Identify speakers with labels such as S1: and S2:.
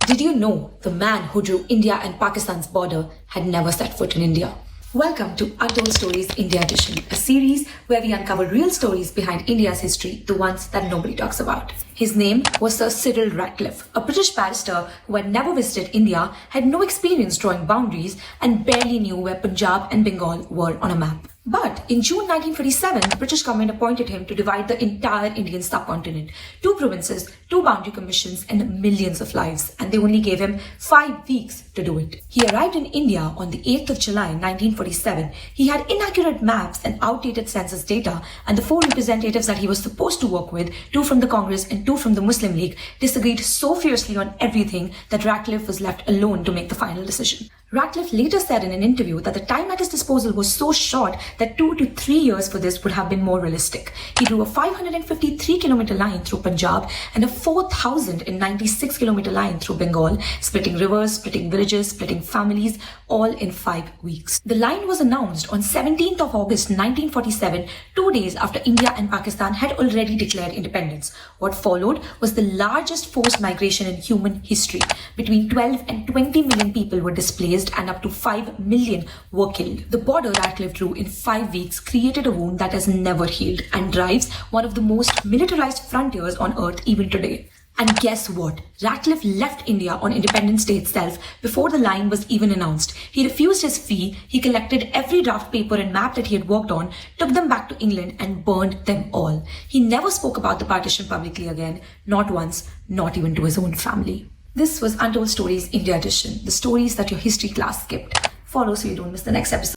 S1: Did you know the man who drew India and Pakistan's border had never set foot in India? Welcome to Untold Stories India Edition, a series where we uncover real stories behind India's history, the ones that nobody talks about. His name was Sir Cyril Ratcliffe, a British barrister who had never visited India, had no experience drawing boundaries, and barely knew where Punjab and Bengal were on a map. But in June 1947, the British government appointed him to divide the entire Indian subcontinent. 2 provinces, 2 boundary commissions, and millions of lives. And they only gave him 5 weeks to do it. He arrived in India on the 8th of July 1947. He had inaccurate maps and outdated census data, and the 4 representatives that he was supposed to work with, 2 from the Congress and 2 from the Muslim League, disagreed so fiercely on everything that Ratcliffe was left alone to make the final decision. Ratcliffe later said in an interview that the time at his disposal was so short that 2 to 3 years for this would have been more realistic. He drew a 553-kilometer line through Punjab and a 4,096-kilometer line through Bengal, splitting rivers, splitting villages, splitting families, all in 5 weeks. The line was announced on 17th of August 1947, 2 days after India and Pakistan had already declared independence. What followed was the largest forced migration in human history. Between 12 and 20 million people were displaced and up to 5 million were killed. The border Ratcliffe drew in 5 weeks created a wound that has never healed and drives one of the most militarized frontiers on earth even today. And guess what? Ratcliffe left India on Independence Day itself before the line was even announced. He refused his fee, he collected every draft paper and map that he had worked on, took them back to England and burned them all. He never spoke about the partition publicly again, not once, not even to his own family. This was Untold Stories India Edition, the stories that your history class skipped. Follow so you don't miss the next episode.